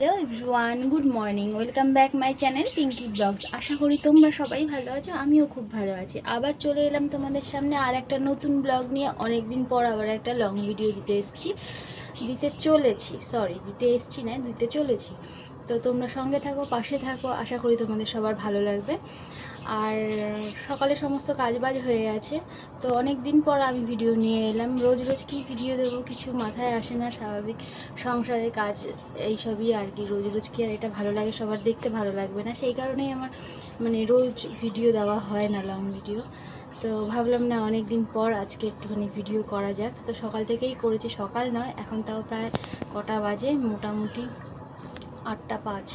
Hello everyone, good morning. Welcome back my channel Pinky blogs. আশা করি তোমরা সবাই ভালো আছো, আমিও খুব ভালো আছি। আবার চলে এলাম তোমাদের সামনে আর একটা নতুন ব্লগ নিয়ে। অনেক দিন পর আবার একটা লং ভিডিও দিতে এসছি না, দিতে চলেছি। তো তোমরা সঙ্গে থাকো, পাশে থাকো, আশা করি তোমাদের সবার ভালো লাগবে। আর সকালে সমস্ত কাজবাজ হয়ে গেছে, তো অনেক দিন পর আমি ভিডিও নিয়ে এলাম। রোজ রোজ কী ভিডিও দেবো কিছু মাথায় আসে না, স্বাভাবিক সংসারের কাজ এইসবই আর কি। রোজ রোজ কি আর এটা ভালো লাগে, সবার দেখতে ভালো লাগবে না, সেই কারণেই আমার রোজ ভিডিও দেওয়া হয় না, লং ভিডিও। তো ভাবলাম না, অনেক দিন পর আজকে একটুখানি ভিডিও করা যাক। তো সকাল থেকেই করেছি, সকাল নয় এখন তাও প্রায় কটা বাজে, মোটামুটি 8টা 5।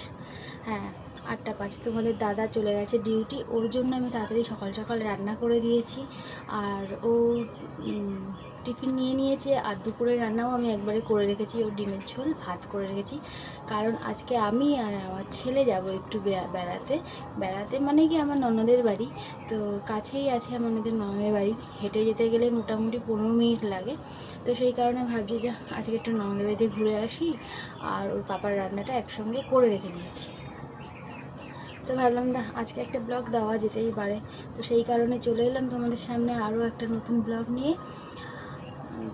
হ্যাঁ, 8টা 5। তোমাদের দাদা চলে গেছে ডিউটি, ওর জন্য আমি তাড়াতাড়ি সকাল সকাল রান্না করে দিয়েছি। আর ও টিফিন নিয়ে নিয়েছে, আর দুপুরের রান্নাও আমি একবারে করে রেখেছি। ওর ডিমের ঝোল ভাত করে রেখেছি, কারণ আজকে আমি আর আমার ছেলে যাব একটু বেড়াতে। বেড়াতে মানে কি, আমার ননদের বাড়ি। তো কাছেই আছে আমাদের ননদের বাড়ি, হেঁটে যেতে গেলে মোটামুটি 15 মিনিট লাগে। তো সেই কারণে ভাবছি যে আজকে একটু ননদের বাড়িতে ঘুরে আসি, আর ওর পাপার রান্নাটা একসঙ্গে করে রেখে দিয়েছি। তো ভাবলাম আজকে একটা ব্লগ দেওয়া যেতেই পারে। তো সেই কারণে চলে এলাম তোমাদের সামনে আরও একটা নতুন ব্লগ নিয়ে।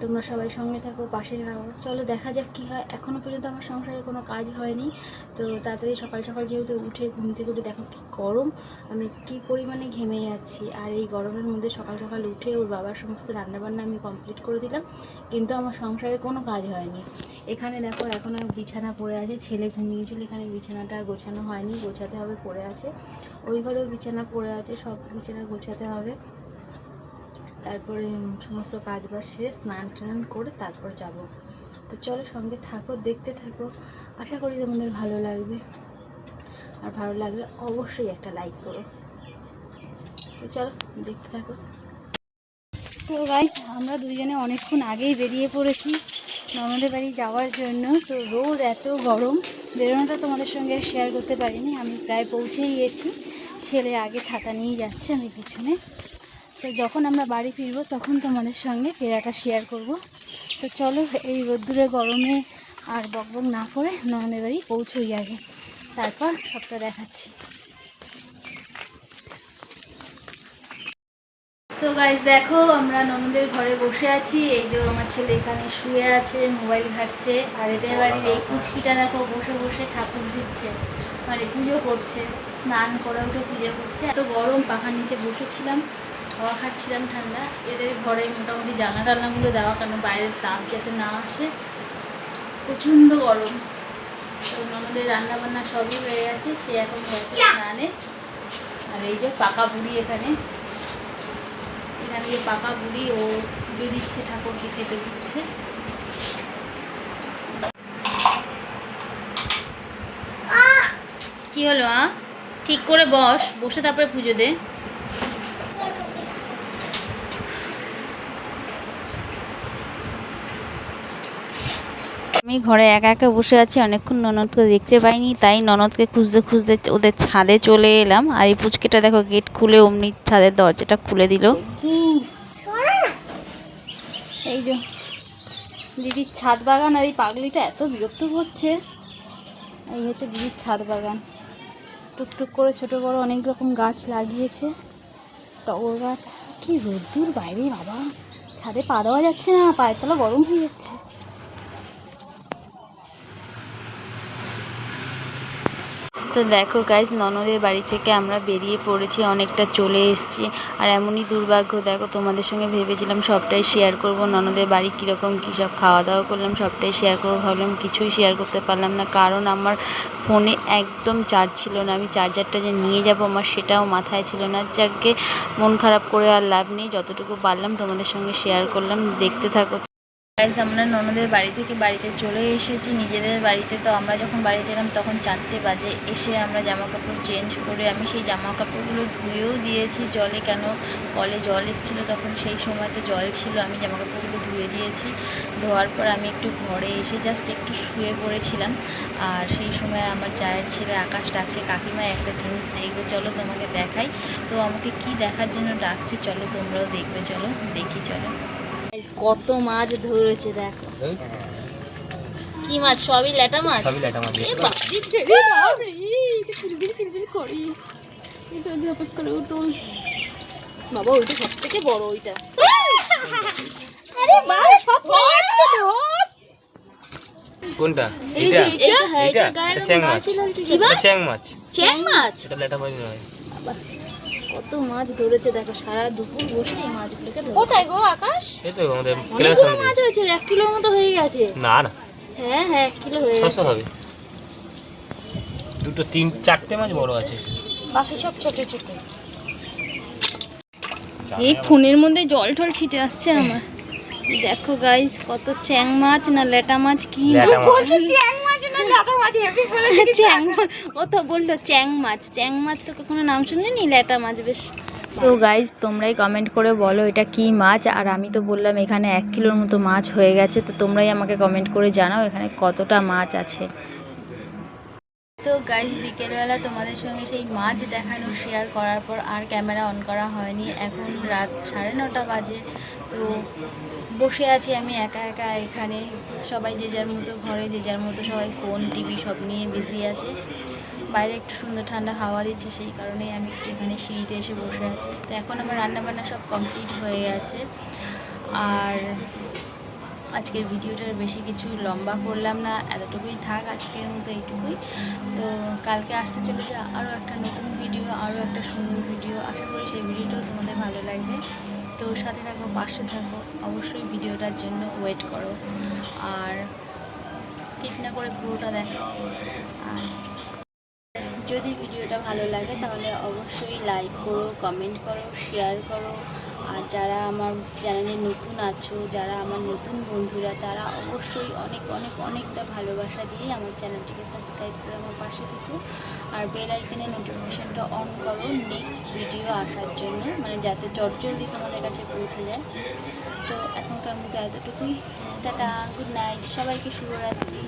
তোমরা সবাই সঙ্গে থাকো, পাশে থাকো। চলো দেখা যাক কী হয়। এখনও পর্যন্ত আমার সংসারে কোনো কাজ হয়নি। তো তাড়াতাড়ি সকাল সকাল যেহেতু উঠে ঘুম থেকে উঠে দেখো কী গরম, আমি কী পরিমাণে ঘেমে যাচ্ছি। আর এই গরমের মধ্যে সকাল সকাল উঠে ওর বাবার সমস্ত রান্নাবান্না আমি কমপ্লিট করে দিলাম, কিন্তু আমার সংসারে কোনো কাজ হয়নি। এখানে দেখো এখনও বিছানা পড়ে আছে, ছেলে ঘুমিয়েছিল, এখানে বিছানাটা গোছানো হয়নি, গোছাতে হবে, পড়ে আছে। ওই ঘরেও বিছানা পড়ে আছে, সব বিছানা গোছাতে হবে। তারপরে সমস্ত কাজ বাজ সেরে স্নান টান করে তারপর যাব। তো চলো সঙ্গে থাকো, দেখতে থাকো, আশা করি তোমাদের ভালো লাগবে। আর ভালো লাগলে অবশ্যই একটা লাইক করো। তো চলো দেখতে থাকো। তো গাইস, আমরা দুজনে অনেকক্ষণ আগেই বেরিয়ে পড়েছি ননদের বাড়ি যাওয়ার জন্য। তো রোদ এত গরম, বেরোনোটা তোমাদের সঙ্গে শেয়ার করতে পারিনি। আমি প্রায় পৌঁছেই গেছি, ছেলে আগে ছাতা নিয়ে যাচ্ছে, আমি পিছনে। তো যখন আমরা বাড়ি ফিরবো তখন তোমাদের সঙ্গে ফেরাটা শেয়ার করব। তো চলো এই রোদ্দুরে গরমে আর বকবক না করে ননদের বাড়ি পৌঁছোই আগে, তারপর সবটা দেখাচ্ছি। তো গাইস দেখো, আমরা ননদের ঘরে বসে আছি। এই যে আমার ছেলে এখানে শুয়ে আছে, মোবাইল ঘাঁটছে। আর এদের বাড়ির এই কুচকিটা দেখো বসে বসে ঠাকুর দিচ্ছে, পুজো করছে। স্নান করে উঠে পুজো করছে। এত গরম, পাখার নিচে বসেছিলাম, হাওয়া খাচ্ছিলাম ঠান্ডা। এদের ঘরে মোটামুটি জানলা টালনাগুলো দেওয়া, কেন বাইরের তাপ যাতে না আসে, প্রচণ্ড গরম। তো ননদের রান্নাবান্না সবই হয়ে গেছে, সে এখন গেছে স্নানে। আর এই যে পাকা বুড়ি এখানে পাকা বুড়ি, ও পুজো দিচ্ছে, ঠাকুরকে খেতে দিচ্ছে। কি হলো? ঠিক করে বসে তারপরে পুজো দে। আমি ঘরে একা একা বসে আছি, অনেকক্ষণ ননদকে দেখতে পাইনি, তাই ননদকে খুঁজতে খুঁজতে ওদের ছাদে চলে এলাম। আর এই পুচকেটা দেখো গেট খুলে অমনি ছাদের দরজাটা খুলে দিল। এই যে দিদির ছাদ বাগান, আর এই পাগলিটা এত বিরক্ত করছে। এই হচ্ছে দিদির ছাদ বাগান, টুকটুক করে ছোট বড় অনেক রকম গাছ লাগিয়েছে। টগর গাছ। কি রোদ্দুর বাইরে বাবা, ছাদে পা দেওয়া যাচ্ছে না, পায়ের তলা গরম হয়ে যাচ্ছে। তো দেখো গাইজ, ননদের বাড়ি থেকে আমরা বেরিয়ে পড়েছি, অনেকটা চলে এসেছি। আর এমনই দুর্ভাগ্য, দেখো তোমাদের সঙ্গে ভেবেছিলাম সবটাই শেয়ার করব, ননদের বাড়ি কীরকম কী সব খাওয়া দাওয়া করলাম সবটাই শেয়ার করবো, ভাবলাম কিছুই শেয়ার করতে পারলাম না, কারণ আমার ফোনে একদম চার্জ ছিল না। আমি চার্জারটা যে নিয়ে যাব আমার সেটাও মাথায় ছিল না। যাকে মন খারাপ করে আর লাভ নেই, যতটুকু পারলাম তোমাদের সঙ্গে শেয়ার করলাম, দেখতে থাকো। গাইজ, আমরা ননদের বাড়ি থেকে বাড়িতে চলে এসেছি, নিজেদের বাড়িতে। তো আমরা যখন বাড়িতে এলাম তখন 4টে বাজে। এসে আমরা জামা কাপড় চেঞ্জ করে, আমি সেই জামা কাপড়গুলো ধুয়েও দিয়েছি জলে, কেন কলে জল এসেছিলো তখন, সেই সময় তো জল ছিল। আমি জামা কাপড়গুলো ধুয়ে দিয়েছি। ধোয়ার পর আমি একটু ঘরে এসে জাস্ট একটু শুয়ে পড়েছিলাম। আর সেই সময় আমার চায়ের ছেলে আকাশ ডাকছে, কাকিমা একটা জিনিস দেখবে, চলো তোমাকে দেখাই। তো আমাকে কি দেখার জন্য ডাকছে, চলো তোমরাও দেখবে, চলো দেখি, চলো। কত মাছ ধরেছে দেখো, কি মাছ? সবই ল্যাটা মাছ। সবই ল্যাটা মাছ। এ বাবা রে, এটা কিরকির করি। এটা ঝাপাস করে উঠুন। বাবা ওইটা সবথেকে বড় ওইটা। আরে বাবা সব পড়ছে ধর। কোনটা? এই যে এটা হ্যাঁ এটা এটা গায়ের চ্যাং রঙ মাছ। লালচে কি এটা মাছ? চ্যাং মাছ। চ্যাং মাছ। এটা ল্যাটা মাছ নয়। বাবা কত মাছ ধরেছে দেখো, সারা দুপুর বসে এই মাছগুলোকে ধরেছে। কোথায় গো আকাশ? এই তো আমাদের অনেকগুলো ক্লাসের মাছ হয়েছে, 1 কিলোর মতো হয়ে গেছে। না না, হ্যাঁ হ্যাঁ 1 কিলো হয়ে 600 গেছে। হবে। দুটো 3-4টে মাছ বড় আছে, বাকি সব ছোট ছোট। এই ফোনের মধ্যে জল টল ছিটে আসছে আমার। দেখো গাইস কত চ্যাং মাছ না ল্যাটা মাছ কি ল্যাটা মাছ। চ্যাং মাছ না ল্যাটা মাছ হেভি বলেছে। চ্যাং মাছ, ও তো বললো চ্যাং মাছ। চ্যাং মাছ তো কখনো নাম শুনিনি, ল্যাটা মাছ বেশ। তো গাইজ তোমরাই কমেন্ট করে বলো এটা কি মাছ। আর আমি তো বললাম এখানে 1 কিলোর মতো মাছ হয়ে গেছে। তো তোমরাই আমাকে কমেন্ট করে জানাও এখানে কতটা মাছ আছে। তো গাইস বিকেলবেলা তোমাদের সঙ্গে সেই মাছ দেখানো শেয়ার করার পর আর ক্যামেরা অন করা হয়নি। এখন রাত 9:30 বাজে। তো বসে আছি আমি একা একা এখানে। সবাই যে যার মতো ঘরে, যে যার মতো সবাই ফোন টিভি সব নিয়ে বিজি আছে। বাইরে একটু সুন্দর ঠান্ডা হাওয়া দিচ্ছে, সেই কারণেই আমি একটু এখানে সিঁড়িতে এসে বসে আছি। তো এখন আমার রান্নাবান্না সব কমপ্লিট হয়ে গেছে। আর আজকের ভিডিওটা বেশি কিছু লম্বা করলাম না, এতটুকুই থাক আজকের মতো এইটুকুই। তো কালকে আসতে চলেছে আরও একটা নতুন ভিডিও, আরও একটা সুন্দর ভিডিও। আশা করি সেই ভিডিওটাও তোমাদের ভালো লাগবে। তো সাথে থাকো, পাশে থাকো, অবশ্যই ভিডিওটার জন্য ওয়েট করো আর স্কিপ না করে পুরোটা দেখো। আর যদি ভিডিওটা ভালো লাগে তাহলে অবশ্যই লাইক করো, কমেন্ট করো, শেয়ার করো। আর যারা আমার চ্যানেলে নতুন আছো, যারা আমার নতুন বন্ধুরা, তারা অবশ্যই অনেক অনেক অনেকটা ভালোবাসা দিয়ে আমার চ্যানেলটিকে সাবস্ক্রাইব করে আমার পাশে থেকো। আর বেল আইকনে নোটিফিকেশানটা অন করো নেক্সট ভিডিও আসার জন্য, মানে যাতে জলদি তোমাদের কাছে পৌঁছে যায়। তো এখনকার মতো এতটুকুই। টাটা, গুড নাইট, সবাইকে শুভরাত্রি।